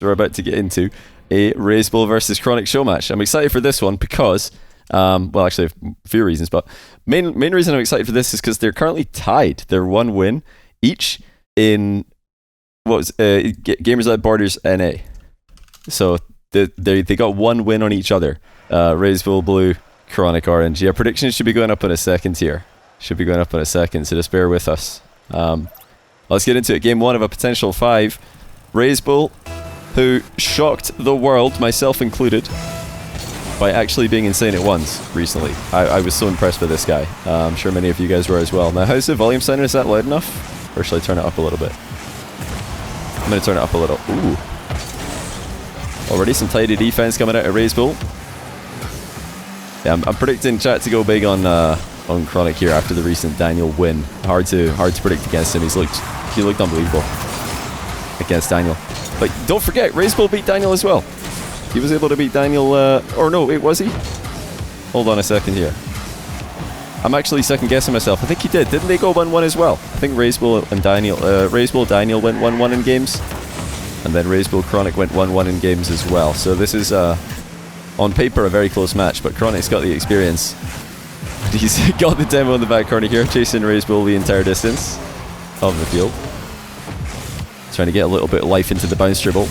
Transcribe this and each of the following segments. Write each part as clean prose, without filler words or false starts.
We're about to get into a Reysbull versus Chronic Showmatch. I'm excited for this one because, well, actually, a few reasons, but main reason I'm excited for this is because they're currently tied. They're one win each in Gamers Without Borders NA. So they got one win on each other. Reysbull blue, Chronic orange. Yeah, predictions should be going up in a second here. So just bear with us. Let's get into it. Game 1 of a potential 5. Reysbull, who shocked the world, myself included, by actually being insane at once recently. I was so impressed with this guy. I'm sure many of you guys were as well. Now, how's the volume sound? Is that loud enough? Or should I turn it up a little bit? I'm going to turn it up a little. Ooh. Already some tidy defense coming out of Reysbull. Yeah, I'm predicting chat to go big on Chronic here after the recent Daniel win. Hard to predict against him. He looked unbelievable against Daniel. But don't forget, Reysbull beat Daniel as well. He was able to beat Daniel, or no, wait, was he? Hold on a second here. I'm actually second guessing myself. I think he did. Didn't they go 1-1 as well? I think Reysbull and Daniel went 1-1 in games. And then Reysbull Chronic went 1-1 in games as well. So this is, on paper, a very close match, but Chronic's got the experience. He's got the demo in the back corner here, chasing Reysbull the entire distance of the field. Trying to get a little bit of life into the bounce dribble.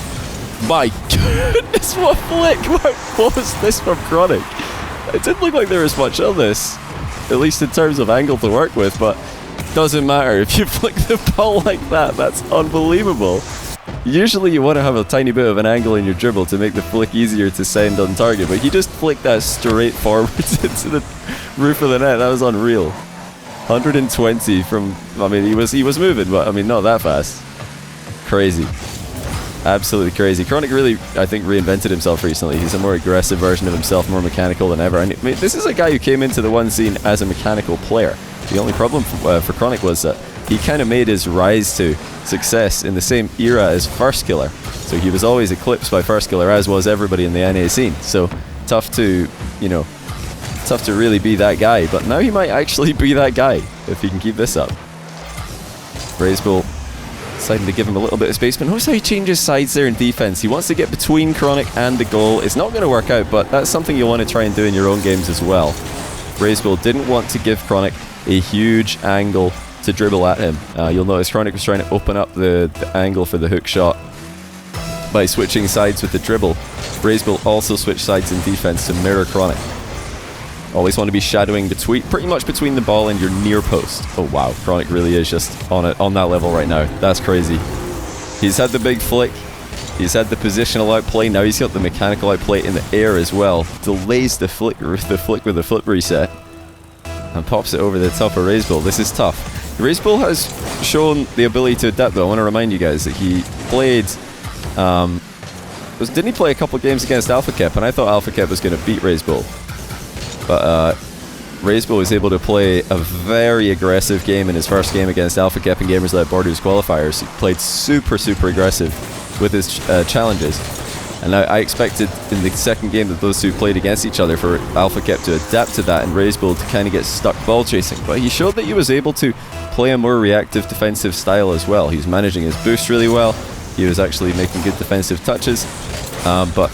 My goodness, what flick! What was this from Chronic? It didn't look like there was much on this, at least in terms of angle to work with, but doesn't matter. If you flick the ball like that, that's unbelievable. Usually you want to have a tiny bit of an angle in your dribble to make the flick easier to send on target, but he just flicked that straight forward into the roof of the net. That was unreal. 120 from, I mean, he was moving, but I mean, not that fast. Crazy. Absolutely crazy. Chronic really, I think, reinvented himself recently. He's a more aggressive version of himself, more mechanical than ever. And I mean, this is a guy who came into the one scene as a mechanical player. The only problem for Chronic was that he kind of made his rise to success in the same era as First Killer. So he was always eclipsed by First Killer, as was everybody in the NA scene. So tough to really be that guy. But now he might actually be that guy if he can keep this up. Reysbull deciding to give him a little bit of space, but notice how he changes sides there in defense. He wants to get between Chronic and the goal. It's not going to work out, but that's something you want to try and do in your own games as well. Reysbull didn't want to give Chronic a huge angle to dribble at him. You'll notice Chronic was trying to open up the angle for the hook shot by switching sides with the dribble. Reysbull also switched sides in defense to mirror Chronic. Always want to be shadowing pretty much between the ball and your near post. Oh wow, Chronic really is just on that level right now. That's crazy. He's had the big flick. He's had the positional outplay. Now he's got the mechanical outplay in the air as well. Delays the flick with the flip reset and pops it over the top of Reysbull. This is tough. Reysbull has shown the ability to adapt though. I want to remind you guys that he played... didn't he play a couple games against Alpha Kep? And I thought Alpha Kep was going to beat Reysbull. But Reysbull was able to play a very aggressive game in his first game against Alpha Kep and Gamers Without Borders qualifiers. He played super aggressive with his challenges. And I expected in the second game that those two played against each other for Alpha Kep to adapt to that and Reysbull to kind of get stuck ball chasing. But he showed that he was able to play a more reactive defensive style as well. He was managing his boost really well. He was actually making good defensive touches. But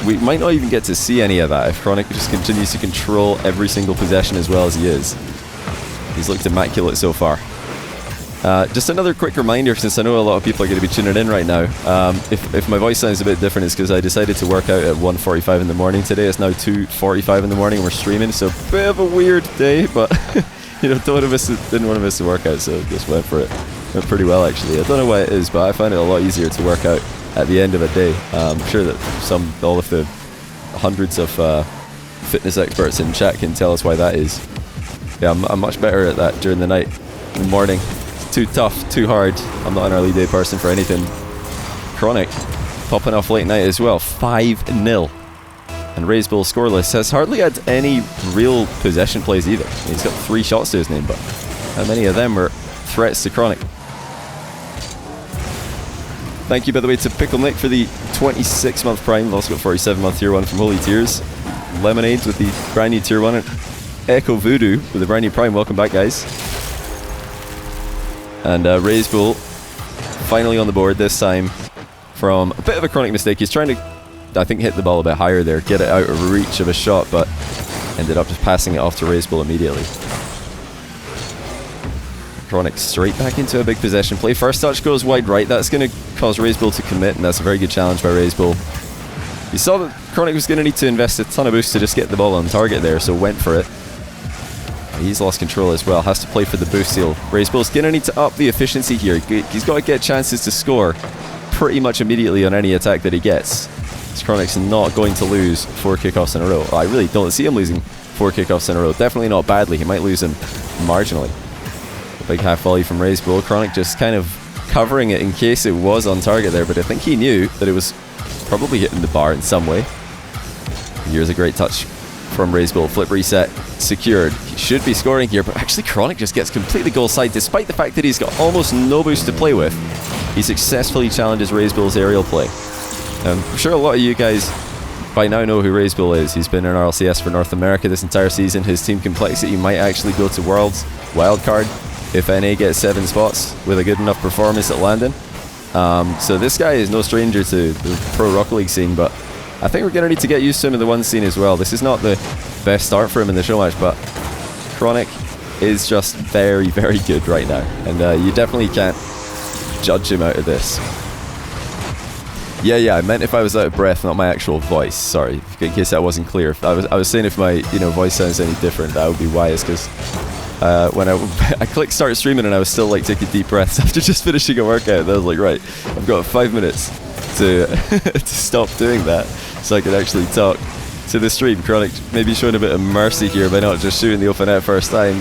we might not even get to see any of that if Chronic just continues to control every single possession as well as he is. He's looked immaculate so far. Just another quick reminder, since I know a lot of people are going to be tuning in right now. If my voice sounds a bit different, it's because I decided to work out at 1:45 in the morning today. It's now 2:45 in the morning and we're streaming, so a bit of a weird day, but didn't want to miss the workout, so just went for it. Went pretty well actually. I don't know why it is, but I find it a lot easier to work out at the end of a day. I'm sure that all of the hundreds of fitness experts in chat can tell us why that is. Yeah, I'm much better at that during the night. In the morning, it's too tough, too hard. I'm not an early day person for anything. Chronic popping off late night as well, 5-0. And Reysbull scoreless, has hardly had any real possession plays either. He's got 3 shots to his name, but how many of them were threats to Chronic? Thank you, by the way, to Pickle Nick for the 26-month Prime. We've also got 47-month Tier 1 from Holy Tears. Lemonade with the brand new Tier 1. And Echo Voodoo with the brand new Prime. Welcome back, guys. And Reysbull finally on the board this time. from a bit of a Chronic mistake. He's trying to, I think, hit the ball a bit higher there, get it out of reach of a shot, but ended up just passing it off to Reysbull immediately. Chronic straight back into a big possession play. First touch goes wide right. That's going to cause Reysbull to commit, and that's a very good challenge by Reysbull. He saw that Chronic was going to need to invest a ton of boost to just get the ball on target there, so went for it. He's lost control as well. Has to play for the boost steal. Reysbull's going to need to up the efficiency here. He's got to get chances to score pretty much immediately on any attack that he gets. Chronic's not going to lose 4 kickoffs in a row. I really don't see him losing 4 kickoffs in a row. Definitely not badly. He might lose them marginally. A big half volley from Reysbull. Chronic just kind of covering it in case it was on target there, but I think he knew that it was probably hitting the bar in some way. Here's a great touch from Reysbull. Flip reset secured. He should be scoring here, but actually Chronic just gets completely goal side despite the fact that he's got almost no boost to play with. He successfully challenges Reysbull's aerial play. I'm sure a lot of you guys by now know who Reysbull is. He's been in RLCS for North America this entire season. His team complexity might actually go to Worlds wildcard if NA gets 7 spots with a good enough performance at Landon. So this guy is no stranger to the Pro Rocket League scene, but I think we're going to need to get used to him in the one scene as well. This is not the best start for him in the show match, but Chronic is just very, very good right now, and you definitely can't judge him out of this. Yeah, I meant if I was out of breath, not my actual voice. Sorry, in case that wasn't clear. I was saying if my voice sounds any different, that would be why. It's because when I clicked start streaming and I was still like taking deep breaths after just finishing a workout. And I was like, right, I've got 5 minutes to to stop doing that so I can actually talk to the stream. Chronic maybe showing a bit of mercy here by not just shooting the open net first time.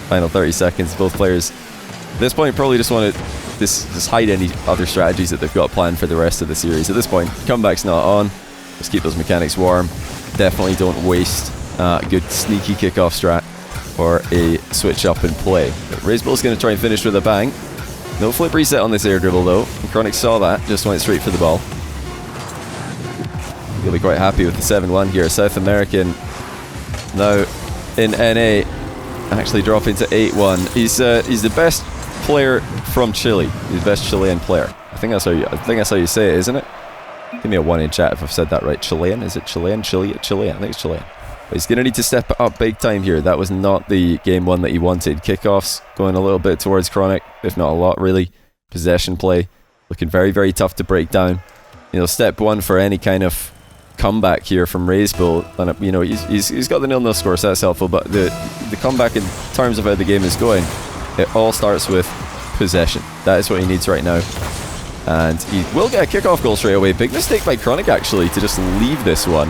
Final 30 seconds. Both players at this point probably just want to just hide any other strategies that they've got planned for the rest of the series. At this point, comeback's not on. Just keep those mechanics warm. Definitely don't waste a good sneaky kickoff strat or a switch up and play. Reysbull's going to try and finish with a bang. No flip reset on this air dribble though. Chronic saw that, just went straight for the ball. He'll be quite happy with the 7-1 here. South American now in NA actually dropping to 8-1. He's the best player from Chile. He's the best Chilean player. I think that's how you say it, isn't it? Give me a 1 in chat if I've said that right. Chilean? Is it Chilean? Chilean? I think it's Chilean. But he's going to need to step it up big time here. That was not the game 1 that he wanted. Kickoffs going a little bit towards Chronic, if not a lot really. Possession play looking very, very tough to break down. Step 1 for any kind of comeback here from Reysbull. And he's got the 0-0 score, so that's helpful. But the comeback in terms of how the game is going, it all starts with possession. That is what he needs right now. And he will get a kickoff goal straight away. Big mistake by Chronic actually to just leave this one.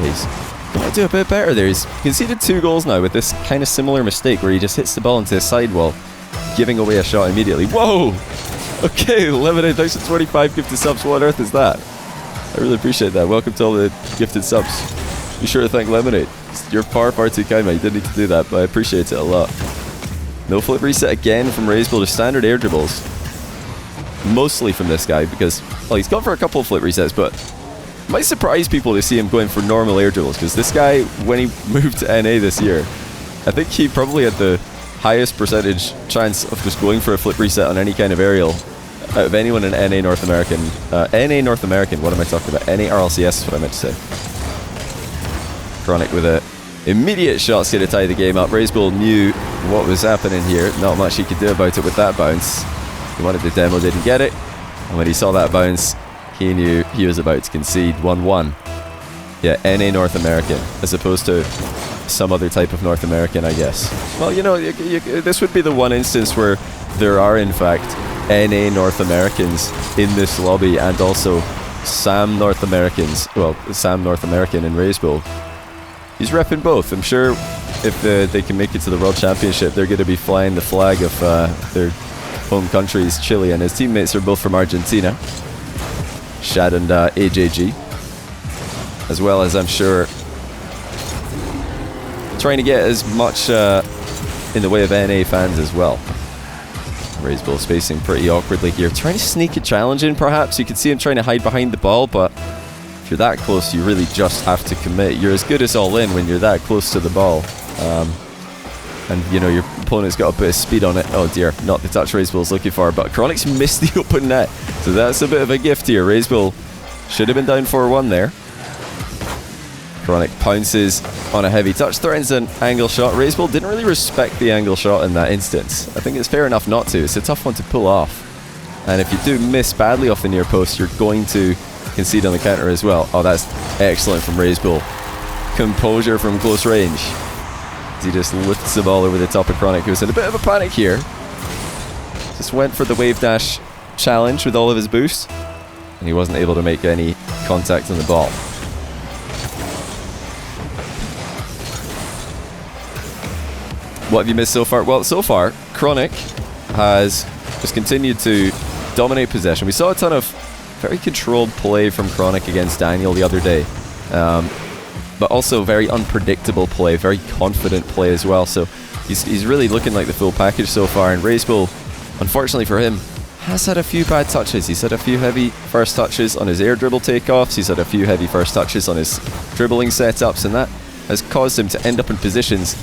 He's got to do a bit better there. He's conceded 2 goals now with this kind of similar mistake where he just hits the ball into his sidewall, giving away a shot immediately. Whoa! Okay, Lemonade, thanks for 25 gifted subs. What on earth is that? I really appreciate that. Welcome to all the gifted subs. Be sure to thank Lemonade. You're far too kind, man. You didn't need to do that, but I appreciate it a lot. No flip reset again from Reysbull, just standard air dribbles. Mostly from this guy because, well, he's gone for a couple of flip resets, but it might surprise people to see him going for normal air dribbles because this guy, when he moved to NA this year, I think he probably had the highest percentage chance of just going for a flip reset on any kind of aerial out of anyone in NA North American. NA North American, what am I talking about? NA RLCS is what I meant to say. Chronic with a immediate shot's going to tie the game up. Reysbull knew what was happening here. Not much he could do about it with that bounce. He wanted the demo, didn't get it. And when he saw that bounce, he knew he was about to concede 1-1. Yeah, NA North American, as opposed to some other type of North American, I guess. Well, this would be the one instance where there are, in fact, NA North Americans in this lobby and also Sam North Americans. Well, Sam North American in Reysbull. He's repping both. I'm sure if they can make it to the World Championship, they're going to be flying the flag of their home countries, Chile, and his teammates are both from Argentina. Shad and AJG. As well as, I'm sure, trying to get as much in the way of NA fans as well. Reysbull spacing pretty awkwardly here. Trying to sneak a challenge in, perhaps. You can see him trying to hide behind the ball, but if you're that close, you really just have to commit. You're as good as all in when you're that close to the ball. And, your opponent's got a bit of speed on it. Oh dear, not the touch Reysbull's looking for, but Chronic's missed the open net. So that's a bit of a gift here. Reysbull should have been down 4-1 there. Chronic pounces on a heavy touch, threatens an angle shot. Reysbull didn't really respect the angle shot in that instance. I think it's fair enough not to. It's a tough one to pull off. And if you do miss badly off the near post, you're going to concede on the counter as well. Oh, that's excellent from Reysbull. Composure from close range. As he just lifts the ball over the top of Chronic, who was in a bit of a panic here. Just went for the wave dash challenge with all of his boost, and he wasn't able to make any contact on the ball. What have you missed so far? Well, so far, Chronic has just continued to dominate possession. We saw a ton of very controlled play from Chronic against Daniel the other day. But also very unpredictable play, very confident play as well. So he's really looking like the full package so far. And Reysbull, unfortunately for him, has had a few bad touches. He's had a few heavy first touches on his air dribble takeoffs. He's had a few heavy first touches on his dribbling setups, and that has caused him to end up in positions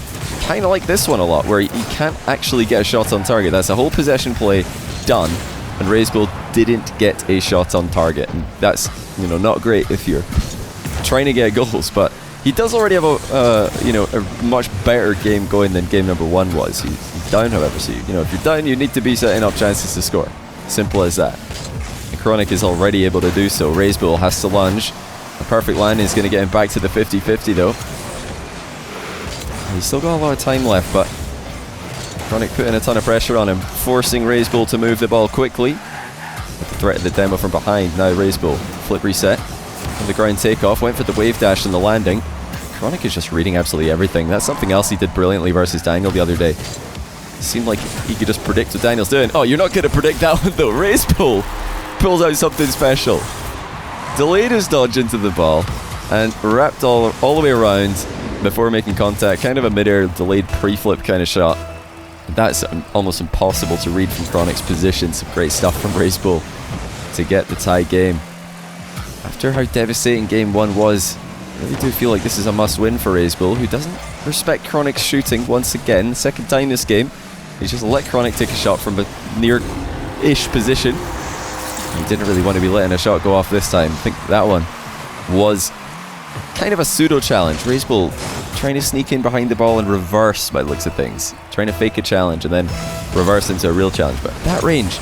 kind of like this one a lot, where he can't actually get a shot on target. That's a whole possession play done, and Reysbull didn't get a shot on target. And that's, you know, not great if you're trying to get goals, but he does already have a much better game going than game number 1 was. He's down, however, so if you're down, you need to be setting up chances to score. Simple as that. And Chronic is already able to do so. Reysbull has to lunge. A perfect landing is going to get him back to the 50-50 though. He's still got a lot of time left, but Chronic putting a ton of pressure on him, forcing Reysbull to move the ball quickly. With the threat of the demo from behind. Now Reysbull, flip reset. On the ground takeoff, went for the wave dash and the landing. Chronic is just reading absolutely everything. That's something else he did brilliantly versus Daniel the other day. It seemed like he could just predict what Daniel's doing. Oh, you're not going to predict that one though. Reysbull pulls out something special. Delayed his dodge into the ball and wrapped all the way around before making contact. Kind of a mid-air delayed pre-flip kind of shot. That's almost impossible to read from Chronic's position. Some great stuff from Reysbull to get the tie game. After how devastating game 1 was, I really do feel like this is a must-win for Reysbull, who doesn't respect Chronic's shooting once again. Second time this game. He's just let Chronic take a shot from a near-ish position. He didn't really want to be letting a shot go off this time. I think that one was kind of a pseudo-challenge. Reysbull trying to sneak in behind the ball and reverse by the looks of things. Trying to fake a challenge and then reverse into a real challenge. But that range,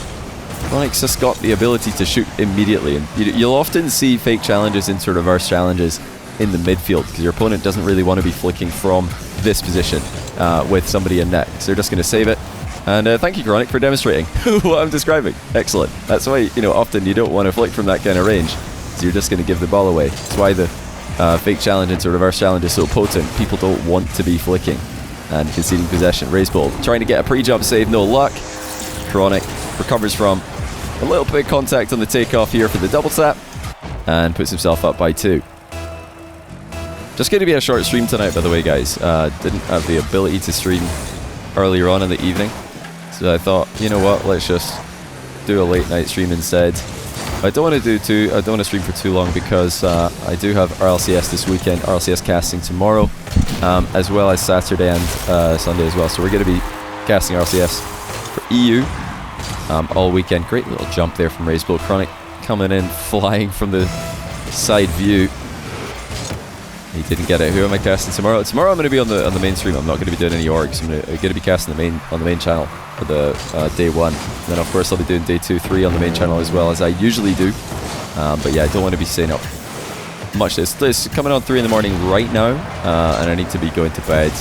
Chronic's just got the ability to shoot immediately. And you'll often see fake challenges into reverse challenges in the midfield because your opponent doesn't really want to be flicking from this position with somebody in net. So they're just going to save it. And thank you, Chronic, for demonstrating what I'm describing. Excellent. That's why, often you don't want to flick from that kind of range. So you're just going to give the ball away. That's why the fake challenge into reverse challenge is so potent. People don't want to be flicking and conceding possession. Reysbull trying to get a pre-jump save, no luck. Chronic recovers from a little bit of contact on the takeoff here for the double tap and puts himself up by 2. Just going to be a short stream tonight, by the way, guys. Didn't have the ability to stream earlier on in the evening, so I thought, you know what, let's just do a late night stream instead. I don't want to stream for too long because I do have RLCS this weekend, RLCS casting tomorrow, as well as Saturday and Sunday as well. So we're going to be casting RLCS for EU all weekend. Great little jump there from Reysbull. Chronic coming in, flying from the side view. He didn't get it. Who am I casting tomorrow? Tomorrow I'm going to be on the main stream. I'm not going to be doing any orgs. I'm going to be casting on the main channel for the day 1. And then of course I'll be doing day 2, 3 on the main channel as well, as I usually do. But yeah, I don't want to be staying up much. This coming on 3 in the morning right now, and I need to be going to bed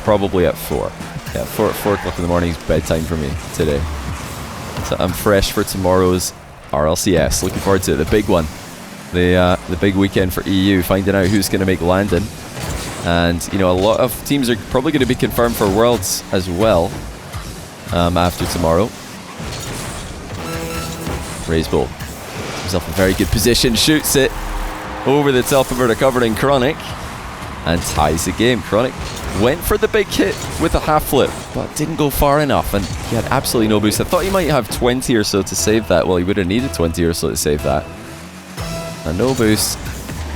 probably at 4. Yeah, 4 o'clock in the morning is bedtime for me today. So I'm fresh for tomorrow's RLCS. Looking forward to it, the big one. The big weekend for EU, finding out who's going to make Landon. And, a lot of teams are probably going to be confirmed for Worlds as well after tomorrow. Reysbull himself a very good position, shoots it over the top of a recovering Chronic and ties the game. Chronic went for the big hit with a half flip, but didn't go far enough, and he had absolutely no boost. I thought he might have 20 or so to save that. Well, he would have needed 20 or so to save that. And no boost,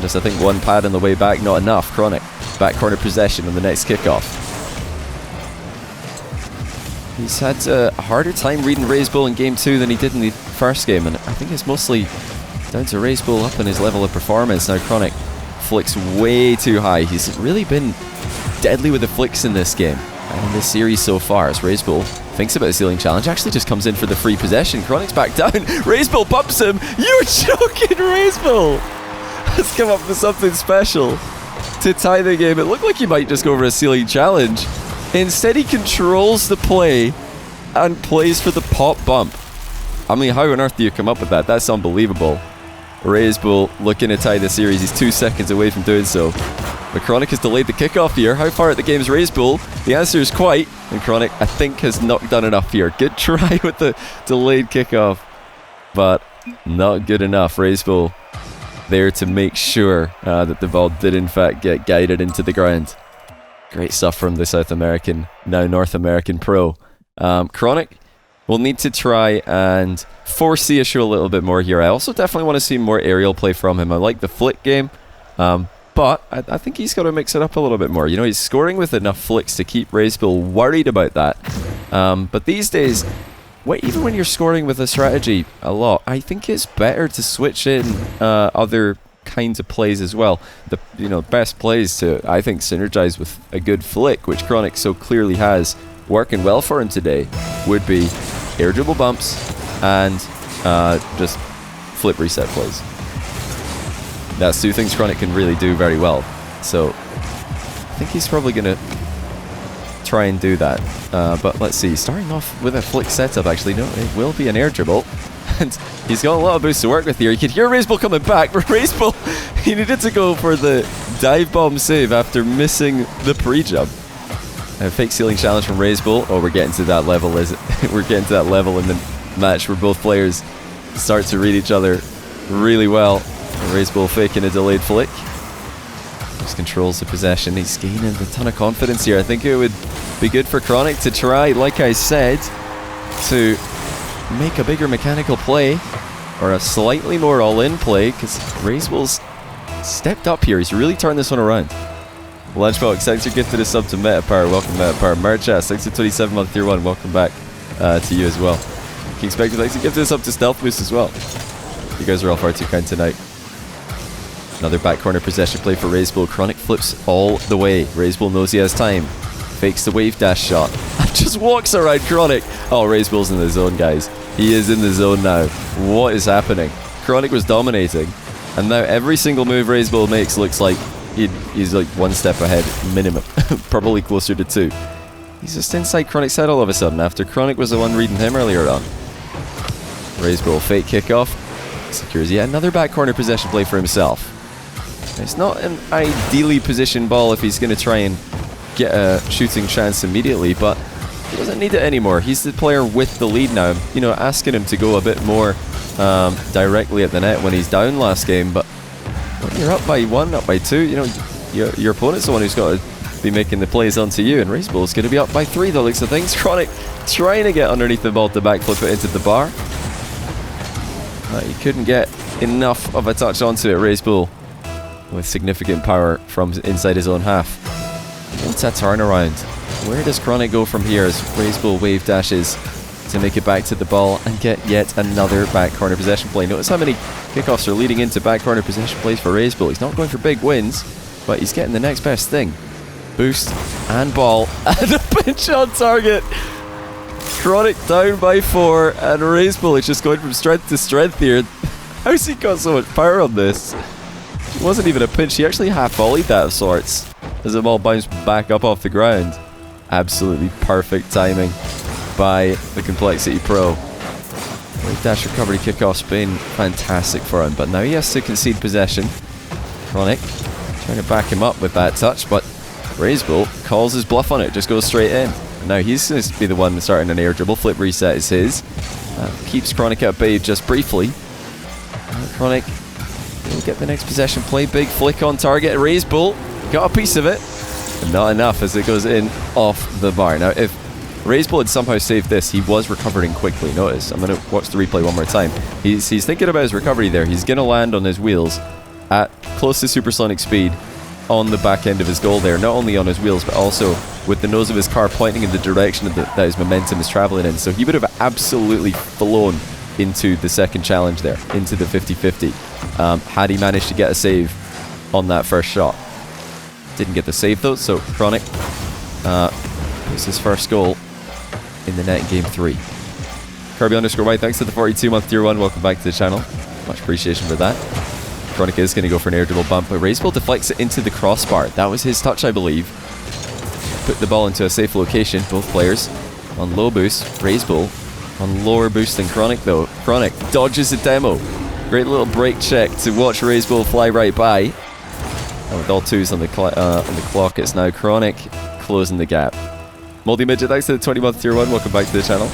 just I think one pad on the way back, not enough. Chronic, back corner possession on the next kickoff. He's had a harder time reading Reysbull in game 2 than he did in the first game, and I think it's mostly down to Reysbull up in his level of performance. Now Chronic flicks way too high. He's really been deadly with the flicks in this game and in this series so far, as Reysbull thinks about a ceiling challenge, actually just comes in for the free possession. Chronic's back down. Reysbull bumps him. You're joking, Reysbull! Let's come up with something special to tie the game. It looked like he might just go for a ceiling challenge. Instead, he controls the play and plays for the pop bump. I mean, how on earth do you come up with that? That's unbelievable. Reysbull looking to tie the series. He's 2 seconds away from doing so. But Chronic has delayed the kickoff here. How far at the game is Reysbull? The answer is quite. And Chronic, I think, has not done enough here. Good try with the delayed kickoff, but not good enough. Reysbull there to make sure that the ball did in fact get guided into the ground. Great stuff from the South American, now North American pro. Chronic will need to try and force the issue a little bit more here. I also definitely want to see more aerial play from him. I like the flick game, but I think he's got to mix it up a little bit more. You know, he's scoring with enough flicks to keep Reysbull worried about that. But these days, even when you're scoring with a strategy a lot, I think it's better to switch in other kinds of plays as well. The best plays to, I think, synergize with a good flick, which Chronic so clearly has working well for him today, would be air dribble bumps and just flip reset plays. That's 2 things Chronic can really do very well. So I think he's probably going to try and do that. But let's see, starting off with a flick setup, actually, no, it will be an air dribble. And he's got a lot of boosts to work with here. You can hear Reysbull coming back, but Reysbull, he needed to go for the dive bomb save after missing the pre-jump. A fake ceiling challenge from Reysbull. Oh, we're getting to that level, is it? We're getting to that level in the match where both players start to read each other really well. Reysbull faking a delayed flick. Just controls the possession. He's gaining a ton of confidence here. I think it would be good for Chronic to try, like I said, to make a bigger mechanical play or a slightly more all-in play, because Reysbull's stepped up here. He's really turned this one around. Lunchbox, thanks for gifted a sub to Metapower. Welcome, Metapower. Merchas, thanks for 27 month tier 1. Welcome back to you as well. King Spectre, thanks for gifted us up to Stealth Boost as well. You guys are all far too kind tonight. Another back corner possession play for Reysbull. Chronic flips all the way. Reysbull knows he has time. Fakes the wave dash shot. And just walks around Chronic. Oh, Reysbull's in the zone, guys. He is in the zone now. What is happening? Chronic was dominating, and now every single move Reysbull makes looks like he's like 1 step ahead, minimum. Probably closer to 2. He's just inside Chronic's head all of a sudden, after Chronic was the one reading him earlier on. Reysbull, fake kickoff. Secures yet another back corner possession play for himself. It's not an ideally positioned ball if he's going to try and get a shooting chance immediately, but he doesn't need it anymore. He's the player with the lead now. You know, asking him to go a bit more directly at the net when he's down last game, but when you're up by 1, up by 2, you know, your opponent's the one who's got to be making the plays onto you, and Reysbull's going to be up by 3, the looks of things. Chronic trying to get underneath the ball to backflip it into the bar. He couldn't get enough of a touch onto it. Reysbull with significant power from inside his own half. What's that turnaround? Where does Chronic go from here as Reysbull wave dashes to make it back to the ball and get yet another back corner possession play? Notice how many kickoffs are leading into back corner possession plays for Reysbull. He's not going for big wins, but he's getting the next best thing. Boost and ball and a pinch on target. Chronic down by 4, and Reysbull is just going from strength to strength here. How's he got so much power on this? It wasn't even a pinch. He actually half volleyed that of sorts as the ball bounced back up off the ground. Absolutely perfect timing by the Complexity Pro. Wave dash recovery kickoff's been fantastic for him, but now he has to concede possession. Chronic trying to back him up with that touch, but Reysbull calls his bluff on it, just goes straight in. And now he's going to be the one starting an air dribble. Flip reset is his. Keeps Chronic at bay just briefly. Chronic will get the next possession play. Big flick on target. Reysbull got a piece of it, but not enough as it goes in off the bar. Now, if Reysbull had somehow saved this, he was recovering quickly. Notice, I'm going to watch the replay one more time. He's thinking about his recovery there. He's going to land on his wheels at close to supersonic speed on the back end of his goal there. Not only on his wheels, but also with the nose of his car pointing in the direction that his momentum is traveling in. So he would have absolutely flown into the second challenge there, into the 50-50, had he managed to get a save on that first shot. Didn't get the save though, so Chronic puts his first goal in the net in game 3. Kirby_White, thanks to the 42-month tier 1. Welcome back to the channel. Much appreciation for that. Chronic is going to go for an air dribble bump, but Reysbull deflects it into the crossbar. That was his touch, I believe. Put the ball into a safe location. Both players on low boost. Reysbull on lower boost than Chronic though. Chronic dodges the demo. Great little break check to watch Reysbull fly right by. And with all twos on the clock, it's now Chronic closing the gap. Multi-Midget, thanks to the 20-month tier 1. Welcome back to the channel.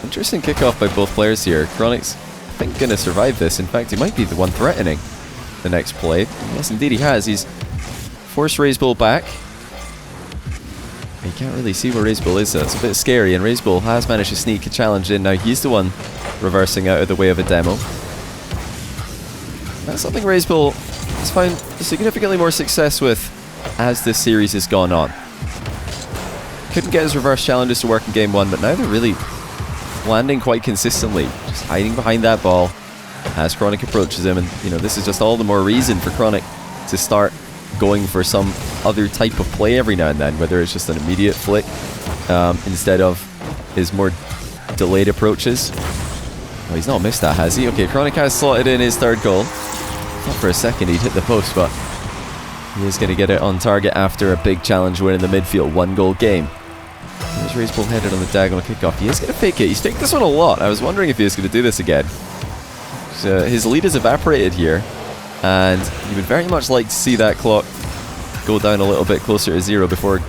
Interesting kickoff by both players here. Chronic's, I think, going to survive this. In fact, he might be the one threatening the next play. Yes, indeed he has. He's forced Reysbull back. You can't really see where Reysbull is, so it's a bit scary, and Reysbull has managed to sneak a challenge in. Now he's the one reversing out of the way of a demo. That's something Reysbull has found significantly more success with as this series has gone on. Couldn't get his reverse challenges to work in game 1, but now they're really landing quite consistently, just hiding behind that ball as Chronic approaches him. And you know, this is just all the more reason for Chronic to start going for some other type of play every now and then, whether it's just an immediate flick instead of his more delayed approaches. Oh, he's not missed that, has he? Okay, Chronic has slotted in his third goal. Thought for a second he'd hit the post, but he is going to get it on target after a big challenge win in the midfield. 1-goal game. There's Reysbull headed on the diagonal kickoff. He is going to fake it. He's faked this one a lot. I was wondering if he was going to do this again. So his lead has evaporated here, and you would very much like to see that clock go down a little bit closer to 0 before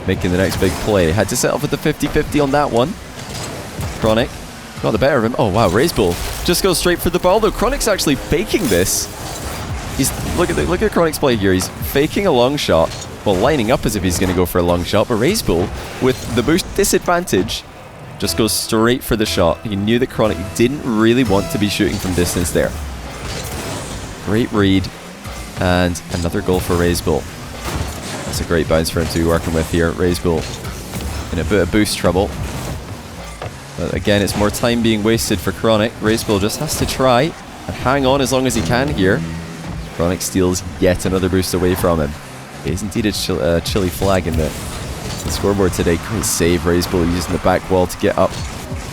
making the next big play. Had to settle for the 50-50 on that one. Chronic got the better of him. Oh wow, Reysbull just goes straight for the ball though. Chronic's actually faking this. He's look at Chronic's play here. He's faking a long shot, well, lining up as if he's going to go for a long shot, but Reysbull, with the boost disadvantage, just goes straight for the shot. He knew that Chronic didn't really want to be shooting from distance there. Great read, and another goal for Reysbull. That's a great bounce for him to be working with here. Reysbull in a bit of boost trouble. But again, it's more time being wasted for Chronic. Reysbull just has to try and hang on as long as he can here. Chronic steals yet another boost away from him. It is indeed a chilly flag in the scoreboard today. Great save, Reysbull using the back wall to get up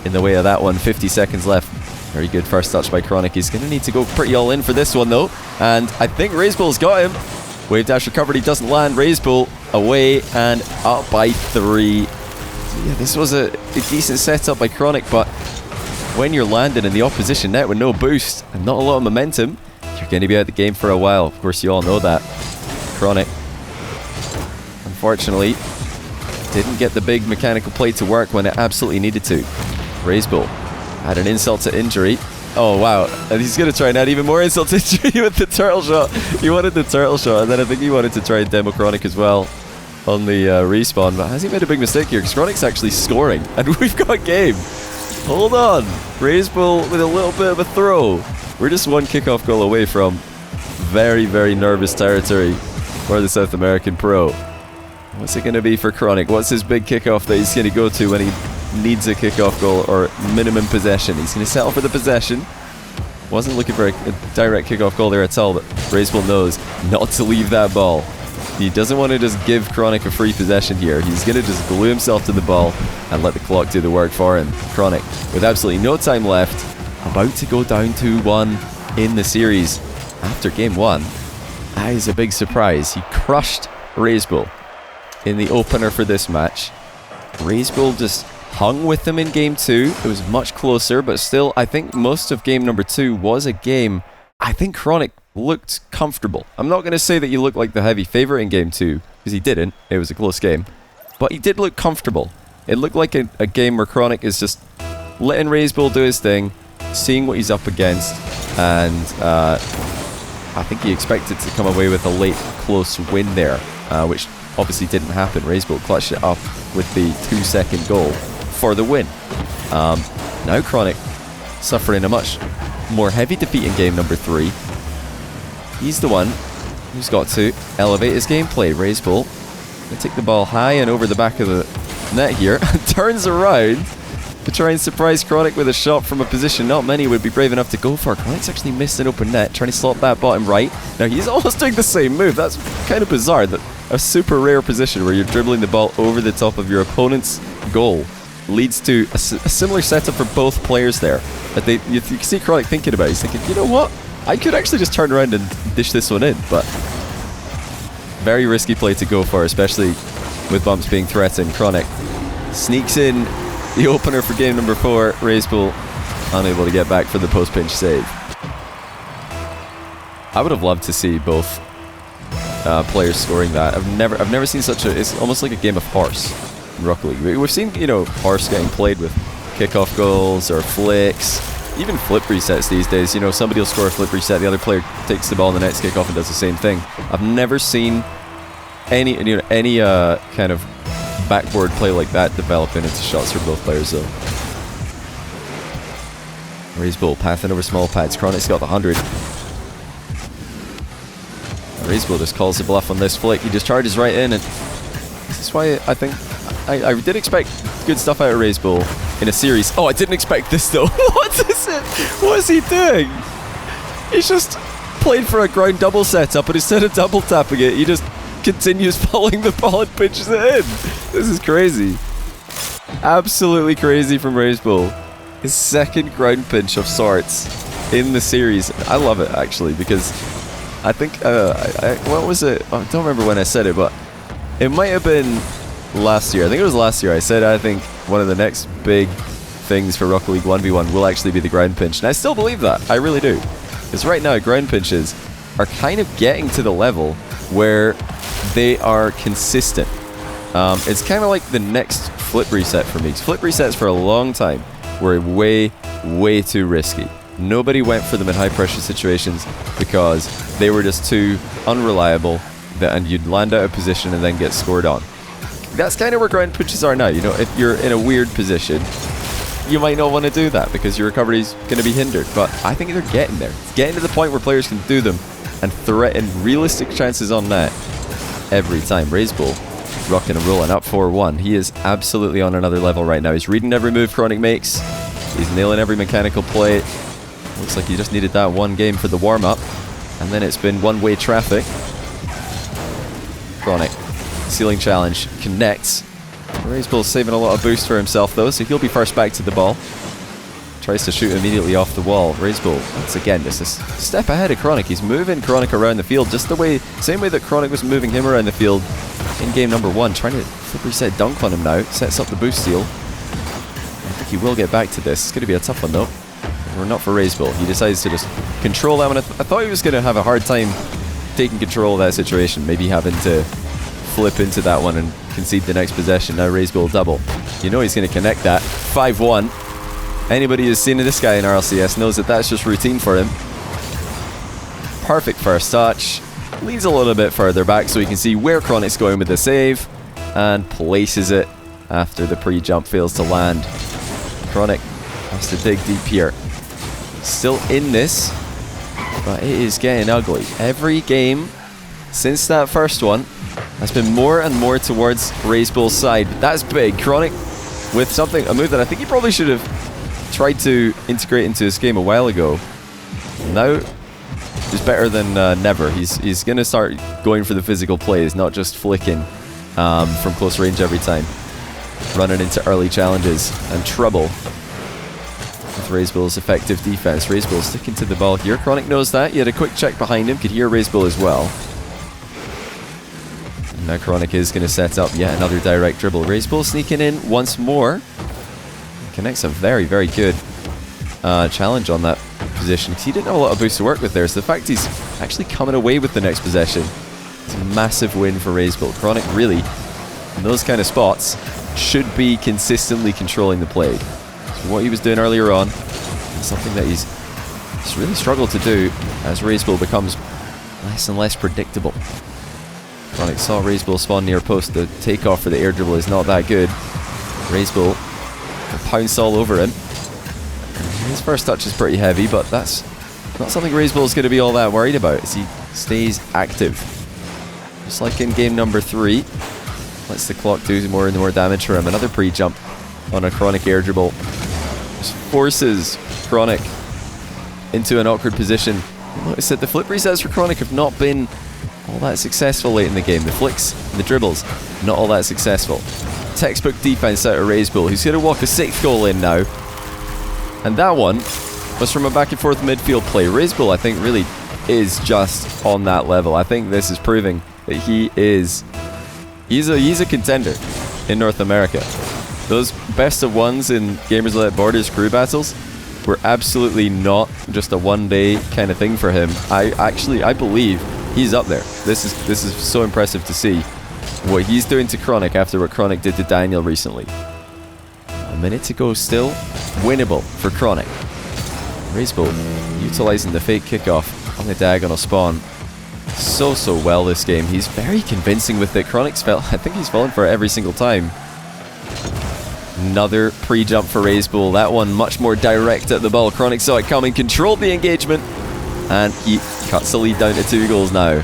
in the way of that one. 50 seconds left. Very good first touch by Chronic. He's going to need to go pretty all in for this one though. And I think Reysbull's got him. Wave dash recovered. He doesn't land. Reysbull away and up by 3. So yeah, this was a decent setup by Chronic, but when you're landing in the opposition net with no boost and not a lot of momentum, you're going to be out of the game for a while. Of course, you all know that. Chronic, unfortunately, didn't get the big mechanical play to work when it absolutely needed to. Reysbull had an insult to injury. Oh, wow. And he's going to try and add even more insult to injury with the turtle shot. He wanted the turtle shot, and then I think he wanted to try and demo Chronic as well on the respawn. But has he made a big mistake here? Because Chronic's actually scoring, and we've got game. Hold on. Reysbull with a little bit of a throw. We're just one kickoff goal away from very, very nervous territory for the South American pro. What's it going to be for Chronic? What's his big kickoff that he's going to go to when he needs a kickoff goal or minimum possession? He's going to settle for the possession. Wasn't looking for a direct kickoff goal there at all, but Reysbull knows not to leave that ball. He doesn't want to just give Chronic a free possession here. He's going to just glue himself to the ball and let the clock do the work for him. Chronic, with absolutely no time left, about to go down 2-1 in the series after game 1. That is a big surprise. He crushed Reysbull in the opener for this match. Reysbull just hung with them in game 2. It was much closer, but still, I think most of game number 2 was a game I think Chronic looked comfortable. I'm not going to say that he looked like the heavy favourite in game 2, because he didn't. It was a close game. But he did look comfortable. It looked like a game where Chronic is just letting Reysbull do his thing, seeing what he's up against, and I think he expected to come away with a late close win there, which obviously didn't happen. Reysbull clutched it up with the 2-second goal for the win. Now Chronic suffering a much more heavy defeat in game number 3. He's the one who's got to elevate his gameplay. Reysbull Gonna take the ball high and over the back of the net here. Turns around to try and surprise Chronic with a shot from a position not many would be brave enough to go for. Chronic's actually missed an open net, trying to slot that bottom right. Now he's almost doing the same move. That's kind of bizarre, that a super rare position where you're dribbling the ball over the top of your opponent's goal leads to a similar setup for both players there. But you can see Chronic thinking about it. He's thinking, you know what? I could actually just turn around and dish this one in, but very risky play to go for, especially with bumps being threatened. Chronic sneaks in the opener for game number 4. Reysbull unable to get back for the post-pinch save. I would have loved to see both players scoring that. I've never seen such a... It's almost like a game of horse in Rocket League. We've seen, you know, horse getting played with kickoff goals or flicks, even flip resets these days. You know, somebody will score a flip reset, the other player takes the ball in the next kickoff and does the same thing. I've never seen any kind of backboard play like that developing into shots for both players though. Reysbull pathing over small pads. Chronic's got the 100. Reysbull just calls the bluff on this flick. He just charges right in, and this is why I think I did expect good stuff out of Reysbull in a series. Oh, I didn't expect this though. What is it? What is he doing? He's just played for a ground double setup, but instead of double tapping it, he just continues following the ball and pinches it in. This is crazy. Absolutely crazy from Reysbull. His second ground pinch of sorts in the series. I love it actually, because I think what was it? I don't remember when I said it, but it might have been last year. I think it was last year. I said I think one of the next big things for Rocket League 1v1 will actually be the ground pinch, and I still believe that. I really do, because right now ground pinches are kind of getting to the level where they are consistent. It's kind of like the next flip reset for me. Flip resets for a long time were way too risky. Nobody went for them in high pressure situations because they were just too unreliable, and you'd land out of position and then get scored on. That's kind of where ground pinches are now. You know, if you're in a weird position, you might not want to do that because your recovery is going to be hindered. But I think they're getting there. It's getting to the point where players can do them and threaten realistic chances on net every time. Reysbull rocking and rolling up 4-1. He is absolutely on another level right now. He's reading every move Chronic makes. He's nailing every mechanical play. Looks like he just needed that one game for the warm-up, and then it's been one-way traffic. Chronic, ceiling challenge, connects. Reysbull's saving a lot of boost for himself though, so he'll be first back to the ball. Tries to shoot immediately off the wall. Reysbull, once again, just a step ahead of Chronic. He's moving Chronic around the field just same way that Chronic was moving him around the field in game number 1. Trying to flip reset dunk on him now. Sets up the boost steal. I think he will get back to this. It's going to be a tough one though. Or not for Reysbull. He decides to just control that one. I thought he was going to have a hard time taking control of that situation. Maybe having to flip into that one and concede the next possession. Now Reysbull double. You know he's going to connect that. 5-1. Anybody who's seen this guy in RLCS knows that that's just routine for him. Perfect first touch. Leads a little bit further back so he can see where Chronic's going with the save, and places it after the pre-jump fails to land. Chronic has to dig deep here. Still in this, but it is getting ugly. Every game since that first one has been more and more towards Reysbull's side. That's big. Chronic with a move that I think he probably should have tried to integrate into his game a while ago. Now is better than never. He's going to start going for the physical plays, not just flicking from close range every time. Running into early challenges and trouble with Reysbull's effective defense. Reysbull sticking to the ball here. Chronic knows that. He had a quick check behind him. Could hear Reysbull as well. And now Chronic is going to set up yet another direct dribble. Reysbull sneaking in once more. Connects a very good challenge on that position, because he didn't have a lot of boost to work with there. So the fact he's actually coming away with the next possession is a massive win for Reysbull. Chronic really, in those kind of spots, should be consistently controlling the play. So what he was doing earlier on is something that he's really struggled to do as Reysbull becomes less and less predictable. Chronic saw Reysbull spawn near post. The takeoff for the air dribble is not that good. Reysbull pounce all over him. His first touch is pretty heavy, but that's not something Reysbull's going to be all that worried about as he stays active. Just like in game number 3, Lets the clock do more and more damage for him. Another pre-jump on a Chronic air dribble. Just forces Chronic into an awkward position. Notice that the flip resets for Chronic have not been all that successful late in the game. The flicks and the dribbles, not all that successful. Textbook defense out of Reysbull, who's going to walk a 6th goal in now. And that one was from a back and forth midfield play. Reysbull, I think, really is just on that level. I think this is proving that he's a contender in North America. Those best of ones in Gamers Without Borders crew battles were absolutely not just a one-day kind of thing for him. I believe he's up there. This is so impressive to see what he's doing to Chronic after what Chronic did to Daniel recently. A minute to go still. Winnable for Chronic. Reysbull utilizing the fake kickoff on the diagonal spawn so well this game. He's very convincing with it. I think he's fallen for it every single time. Another pre-jump for Reysbull. That one much more direct at the ball. Chronic saw it coming, controlled the engagement, and he cuts the lead down to 2 goals now.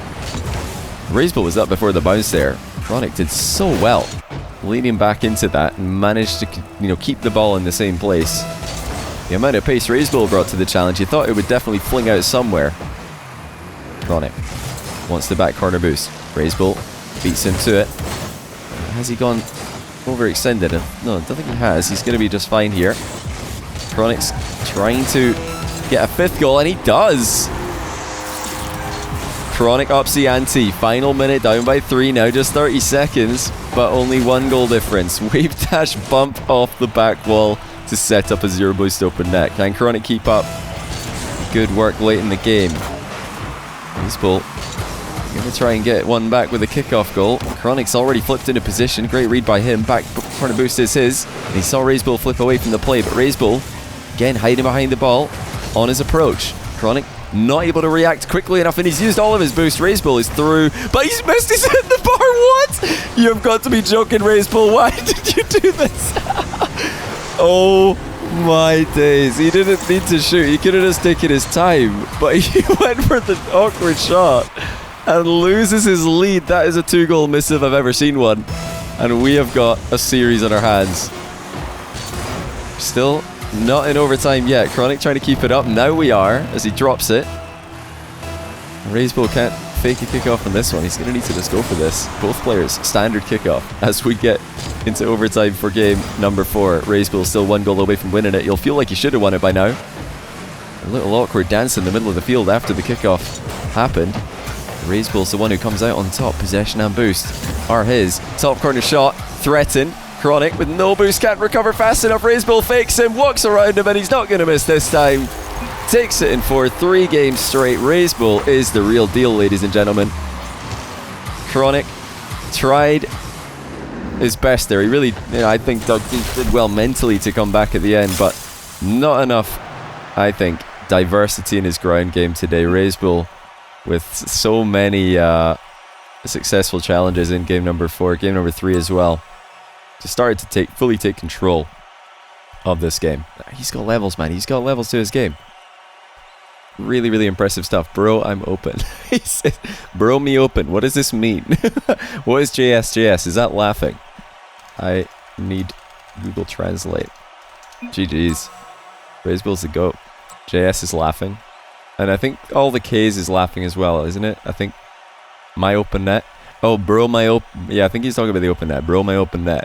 Reysbull was up before the bounce there. Chronic did so well leaning back into that and managed to keep the ball in the same place. The amount of pace Reysbull brought to the challenge, you thought it would definitely fling out somewhere. Chronic wants the back corner boost. Reysbull beats him to it. Has he gone overextended? No, I don't think he has. He's going to be just fine here. Chronic's trying to get a 5th goal, and he does! Chronic ups the ante. Final minute, down by 3 now, just 30 seconds, but only 1 goal difference. Wave dash bump off the back wall to set up a 0 boost open net. Can Chronic keep up? Good work late in the game. Reysbull going to try and get one back with a kickoff goal. Chronic's already flipped into position. Great read by him. Back corner boost is his. And he saw Reysbull flip away from the play, but Reysbull, again, hiding behind the ball on his approach. Chronic not able to react quickly enough, and he's used all of his boost. Reysbull is through, but he's missed. He's hit the bar. What? You've got to be joking, Reysbull. Why did you do this? Oh my days. He didn't need to shoot. He could have just taken his time, but he went for the awkward shot and loses his lead. That is a 2-goal miss if I've ever seen one. And we have got a series on our hands. Still not in overtime yet. Chronic trying to keep it up. Now we are, as he drops it. Reysbull can't fake a kickoff on this one. He's going to need to just go for this. Both players, standard kickoff as we get into overtime for game number 4. Reysbull still 1 goal away from winning it. You'll feel like he should have won it by now. A little awkward dance in the middle of the field after the kickoff happened. Reysbull's the one who comes out on top. Possession and boost are his. Top corner shot, threatened. Chronic with no boost, can't recover fast enough. Reysbull fakes him, walks around him, and he's not going to miss this time. Takes it in for 3 games straight. Reysbull is the real deal, ladies and gentlemen. Chronic tried his best there. He really, I think Doug did well mentally to come back at the end, but not enough, I think, diversity in his ground game today. Reysbull with so many successful challenges in game number 4, game number 3 as well. Just started to fully take control of this game. He's got levels, man. He's got levels to his game. Really, really impressive stuff. Bro, I'm open. He says, bro, me open. What does this mean? What is JS? Is that laughing? I need Google Translate. GG's. Reysbull's the GOAT. JS is laughing. And I think all the K's is laughing as well, isn't it? I think my open net. Oh, bro, my open... Yeah, I think he's talking about the open net. Bro, my open net.